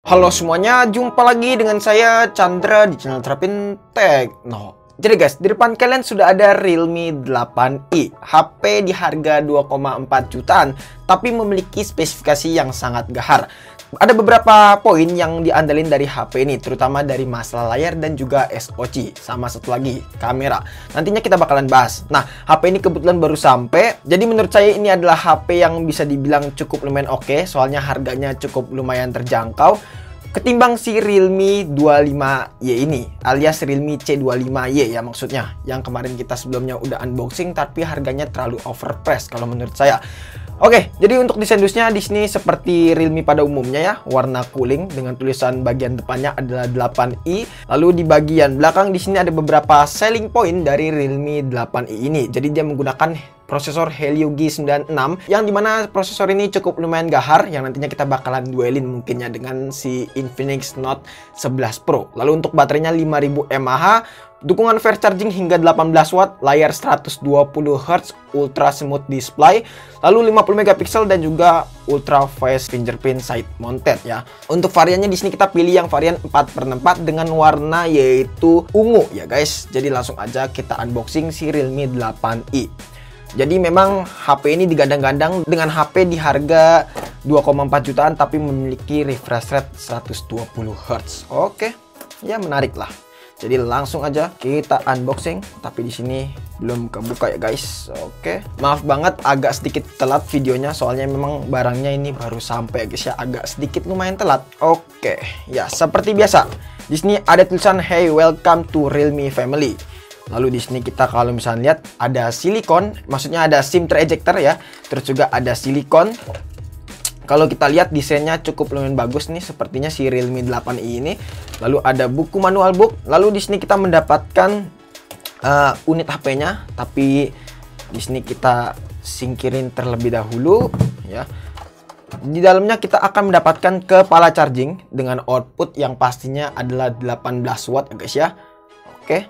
Halo semuanya, jumpa lagi dengan saya Chandra di channel Terapin Tekno. Jadi guys, di depan kalian sudah ada Realme 8i, HP di harga 2,4 jutaan, tapi memiliki spesifikasi yang sangat gahar. Ada beberapa poin yang diandalin dari HP ini, terutama dari masalah layar dan juga SoC, sama satu lagi, kamera. Nantinya kita bakalan bahas. Nah, HP ini kebetulan baru sampai, jadi menurut saya ini adalah HP yang bisa dibilang cukup lumayan oke, soalnya harganya cukup lumayan terjangkau ketimbang si Realme 25Y ini, alias Realme C25Y ya maksudnya, yang kemarin kita sebelumnya udah unboxing tapi harganya terlalu overpriced kalau menurut saya. Oke, jadi untuk desain dusnya di sini seperti Realme pada umumnya ya, warna kuning dengan tulisan bagian depannya adalah 8i. Lalu di bagian belakang di sini ada beberapa selling point dari Realme 8i ini. Jadi dia menggunakan prosesor Helio G96 yang dimana prosesor ini cukup lumayan gahar, yang nantinya kita bakalan duelin mungkinnya dengan si Infinix Note 11 Pro. Lalu untuk baterainya 5000 mAh, dukungan fast charging hingga 18 watt, layar 120 Hz, ultra smooth display, lalu 50 megapiksel dan juga ultra fast fingerprint side mounted ya. Untuk variannya di sini kita pilih yang varian 4x4 dengan warna yaitu ungu ya guys. Jadi langsung aja kita unboxing si Realme 8i. Jadi memang HP ini digadang-gadang dengan HP di harga 2,4 jutaan tapi memiliki refresh rate 120 Hz. Oke, ya menarik lah. Jadi langsung aja kita unboxing, tapi di sini belum kebuka ya guys. Oke, maaf banget agak sedikit telat videonya, soalnya memang barangnya ini baru sampai guys ya, agak sedikit lumayan telat. Oke, ya seperti biasa. Di sini ada tulisan "Hey, welcome to Realme Family". Lalu di sini kita kalau misalnya lihat ada silikon, maksudnya ada SIM tray ejector ya. Terus juga ada silikon. Kalau kita lihat desainnya cukup lumayan bagus nih, sepertinya si Realme 8i ini. Lalu ada buku manual book. Lalu di sini kita mendapatkan unit HP-nya, tapi di sini kita singkirin terlebih dahulu ya. Di dalamnya kita akan mendapatkan kepala charging dengan output yang pastinya adalah 18 watt ya guys ya. Oke.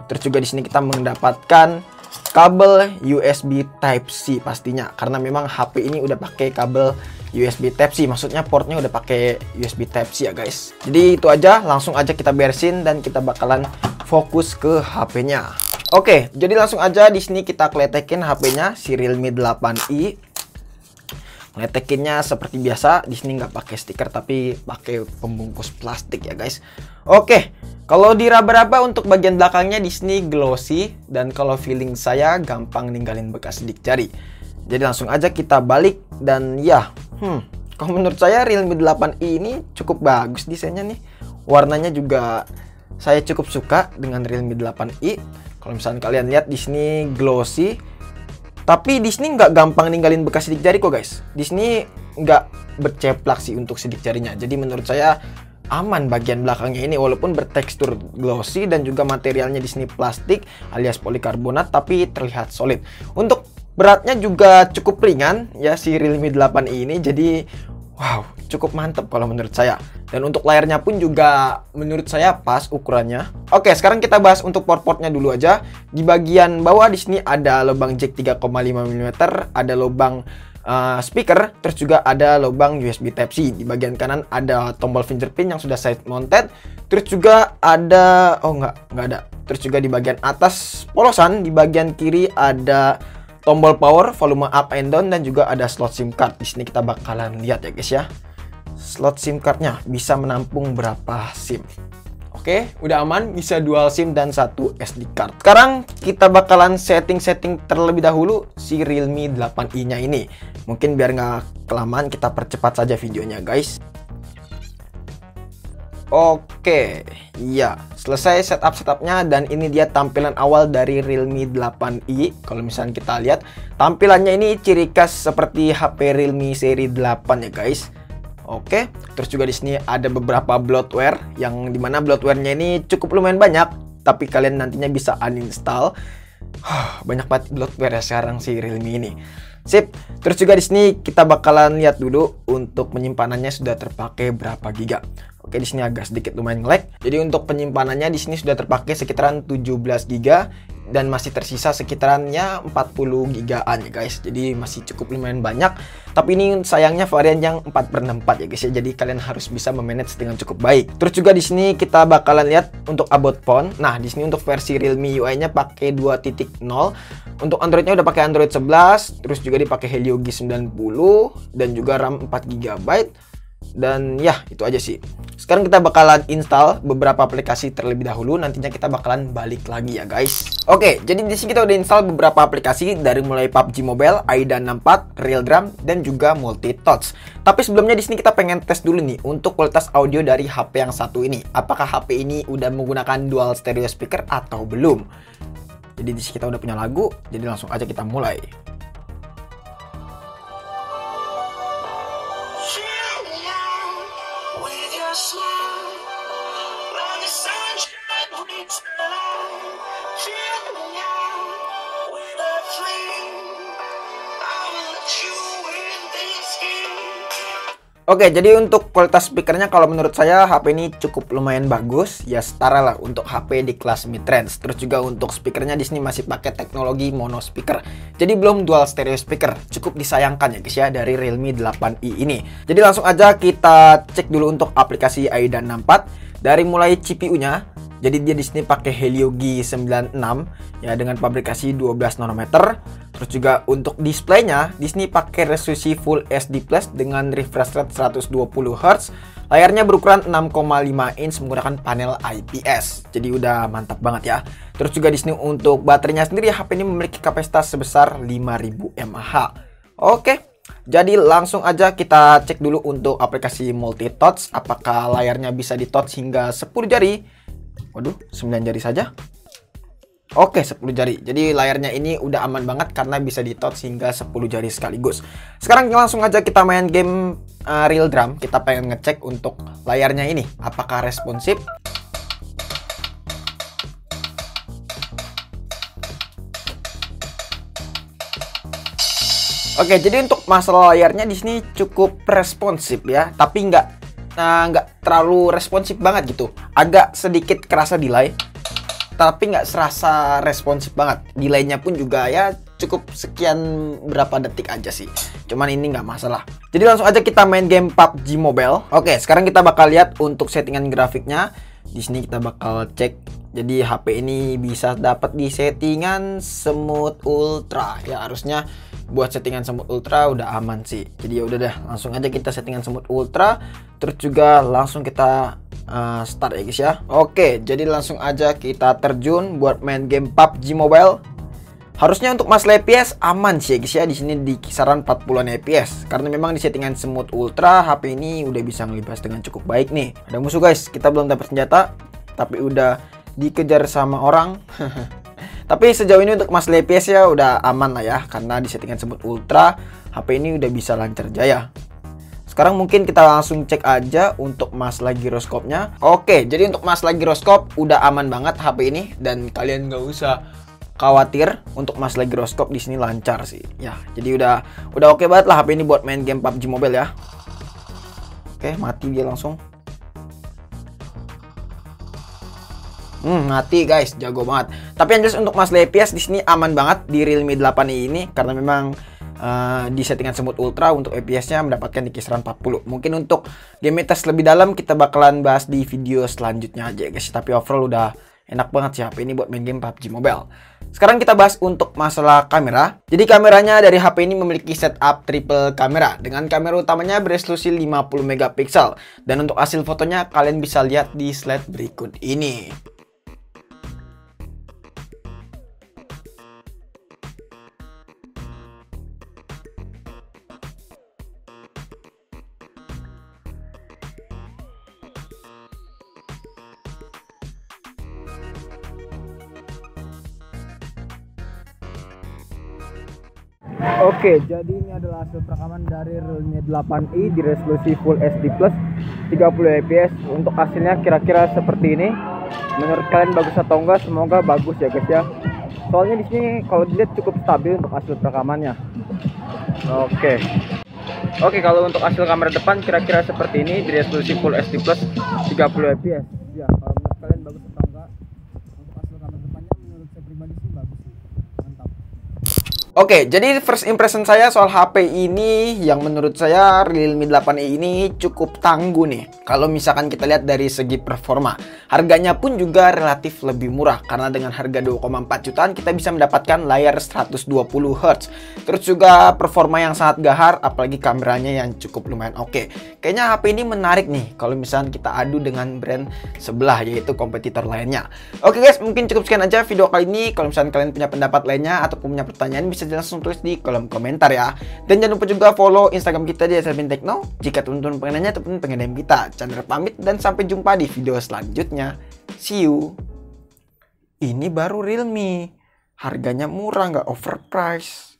Terus juga di sini kita mendapatkan kabel USB Type-C pastinya, karena memang HP ini udah pakai kabel USB Type-C, maksudnya portnya udah pakai USB Type-C ya guys. Jadi itu aja, langsung aja kita beresin dan kita bakalan fokus ke HP-nya. Oke, jadi langsung aja di sini kita kletekin HP-nya si Realme 8i. Kletekinnya seperti biasa, di sini nggak pakai stiker tapi pakai pembungkus plastik ya guys. Oke. Kalau diraba-raba untuk bagian belakangnya di sini glossy, dan kalau feeling saya gampang ninggalin bekas sidik jari. Jadi langsung aja kita balik dan ya, kalau menurut saya Realme 8i ini cukup bagus desainnya nih. Warnanya juga saya cukup suka dengan Realme 8i. Kalau misalnya kalian lihat di sini glossy, tapi di sini nggak gampang ninggalin bekas sidik jari kok guys. Di sini nggak berceplak sih untuk sidik jarinya. Jadi menurut saya aman bagian belakangnya ini, walaupun bertekstur glossy dan juga materialnya di sini plastik alias polikarbonat tapi terlihat solid. Untuk beratnya juga cukup ringan ya si Realme 8i ini, jadi wow, cukup mantep kalau menurut saya. Dan untuk layarnya pun juga menurut saya pas ukurannya. Oke, sekarang kita bahas untuk port-portnya dulu aja. Di bagian bawah di sini ada lubang jack 3,5 mm, ada lubang speaker, terus juga ada lubang USB Type-C. Di bagian kanan ada tombol fingerprint yang sudah side mounted. Terus juga ada nggak ada. Terus juga di bagian atas polosan di bagian kiri ada tombol power, volume up and down, dan juga ada slot SIM card. Di sini kita bakalan lihat ya guys ya. Slot SIM cardnya bisa menampung berapa SIM. Oke, udah aman, bisa dual SIM dan satu SD card. Sekarang kita bakalan setting-setting terlebih dahulu si Realme 8i-nya ini. Mungkin biar nggak kelamaan kita percepat saja videonya guys. Oke, ya selesai setupnya dan ini dia tampilan awal dari Realme 8i. Kalau misalnya kita lihat tampilannya ini ciri khas seperti HP Realme seri 8 ya guys. Oke, terus juga di sini ada beberapa bloatware yang dimana bloatware-nya ini cukup lumayan banyak, tapi kalian nantinya bisa uninstall. Banyak banget bloatware ya sekarang si Realme ini. Sip. Terus juga di sini kita bakalan lihat dulu untuk penyimpanannya sudah terpakai berapa giga. Oke, di sini agak sedikit lumayan lag. Jadi untuk penyimpanannya di sini sudah terpakai sekitaran 17 GB dan masih tersisa sekitarannya 40 GB-an ya guys. Jadi masih cukup lumayan banyak. Tapi ini sayangnya varian yang 4/64 ya guys ya. Jadi kalian harus bisa memanage dengan cukup baik. Terus juga di sini kita bakalan lihat untuk about phone. Nah, di sini untuk versi Realme UI-nya pakai 2.0. Untuk Android-nya udah pakai Android 11, terus juga dipakai Helio G90 dan juga RAM 4 GB. Dan ya, itu aja sih. Sekarang kita bakalan install beberapa aplikasi terlebih dahulu, nantinya kita bakalan balik lagi ya guys. Oke, jadi di sini kita udah install beberapa aplikasi dari mulai PUBG Mobile, AIDA 64, Realgram dan juga Multitouch. Tapi sebelumnya di sini kita pengen tes dulu nih untuk kualitas audio dari HP yang satu ini. Apakah HP ini udah menggunakan dual stereo speaker atau belum? Jadi di sini kita udah punya lagu, jadi langsung aja kita mulai. Oke, jadi untuk kualitas speakernya kalau menurut saya HP ini cukup lumayan bagus, ya setara lah untuk HP di kelas mid-range. Terus juga untuk speakernya di sini masih pakai teknologi mono speaker. Jadi belum dual stereo speaker. Cukup disayangkan ya guys ya dari Realme 8i ini. Jadi langsung aja kita cek dulu untuk aplikasi AIDA 64 dari mulai CPU-nya. Jadi dia di sini pakai Helio G96 ya dengan pabrikasi 12 nanometer. Terus juga untuk displaynya di sini pakai resolusi Full HD Plus dengan refresh rate 120 Hz. Layarnya berukuran 6,5 inch menggunakan panel IPS. Jadi udah mantap banget ya. Terus juga di sini untuk baterainya sendiri HP ini memiliki kapasitas sebesar 5000 mAh. Oke. Jadi langsung aja kita cek dulu untuk aplikasi Multitouch apakah layarnya bisa di-touch hingga 10 jari. Waduh, 9 jari saja. Oke, 10 jari. Jadi layarnya ini udah aman banget karena bisa di-touch hingga 10 jari sekaligus. Sekarang langsung aja kita main game Realgram. Kita pengen ngecek untuk layarnya ini apakah responsif. Oke, jadi untuk masalah layarnya di sini cukup responsif ya, tapi nggak terlalu responsif banget gitu. Agak sedikit kerasa delay, tapi nggak serasa responsif banget. Delaynya pun juga ya cukup sekian berapa detik aja sih. Cuman ini nggak masalah. Jadi langsung aja kita main game PUBG Mobile. Oke, sekarang kita bakal lihat untuk settingan grafiknya. Di sini kita bakal cek. Jadi HP ini bisa dapat di settingan Smooth Ultra. Ya harusnya buat settingan Smooth Ultra udah aman sih. Jadi ya udah deh, langsung aja kita settingan Smooth Ultra. Terus juga langsung kita start ya guys ya. Oke, jadi langsung aja kita terjun buat main game PUBG Mobile. Harusnya untuk masalah FPS aman sih ya guys ya. Di sini di kisaran 40-an FPS. Karena memang di settingan Smooth Ultra HP ini udah bisa ngelibas dengan cukup baik nih. Ada musuh guys, kita belum dapat senjata, tapi udah dikejar sama orang. Tapi sejauh ini untuk masalah FPS ya udah aman lah ya, karena di settingan Smooth Ultra HP ini udah bisa lancar jaya. Sekarang mungkin kita langsung cek aja untuk masalah giroskopnya. Oke, jadi untuk masalah giroskop udah aman banget HP ini dan kalian nggak usah khawatir untuk masalah giroskop di sini lancar sih. Ya, jadi udah oke banget lah HP ini buat main game PUBG Mobile ya. Oke, mati dia langsung. Mati guys, jago banget. Tapi yang jelas untuk masalah FPS di sini aman banget di Realme 8i ini karena memang di settingan Smooth Ultra untuk FPS-nya mendapatkan di kisaran 40. Mungkin untuk game test lebih dalam kita bakalan bahas di video selanjutnya aja guys. Tapi overall udah enak banget sih HP ini buat main game PUBG Mobile. Sekarang kita bahas untuk masalah kamera. Jadi kameranya dari HP ini memiliki setup triple kamera dengan kamera utamanya beresolusi 50 megapiksel. Dan untuk hasil fotonya kalian bisa lihat di slide berikut ini. Oke, jadi ini adalah hasil rekaman dari Realme 8i di resolusi Full HD Plus 30 fps. Untuk hasilnya kira-kira seperti ini. Menurut kalian bagus atau enggak? Semoga bagus ya guys ya. Soalnya di sini kalau dilihat cukup stabil untuk hasil rekamannya. Oke. Oke, kalau untuk hasil kamera depan kira-kira seperti ini di resolusi Full HD Plus 30 fps. Ya, kalau menurut kalian bagus atau enggak? Untuk hasil kamera depannya menurut saya pribadi sih bagus sih. Mantap. Oke, jadi first impression saya soal HP ini yang menurut saya Realme 8i ini cukup tangguh nih. Kalau misalkan kita lihat dari segi performa, harganya pun juga relatif lebih murah karena dengan harga 2,4 jutaan kita bisa mendapatkan layar 120 Hz. Terus juga performa yang sangat gahar, apalagi kameranya yang cukup lumayan oke. Kayaknya HP ini menarik nih kalau misalkan kita adu dengan brand sebelah yaitu kompetitor lainnya. Oke guys, mungkin cukup sekian aja video kali ini. Kalau misalkan kalian punya pendapat lainnya ataupun punya pertanyaan bisa langsung tulis di kolom komentar ya. Dan jangan lupa juga follow Instagram kita di @serpintekno jika teman-teman pengen nanya ataupun pengen DM kita. Chandra pamit dan sampai jumpa di video selanjutnya. See you. Ini baru Realme. Harganya murah, nggak overpriced.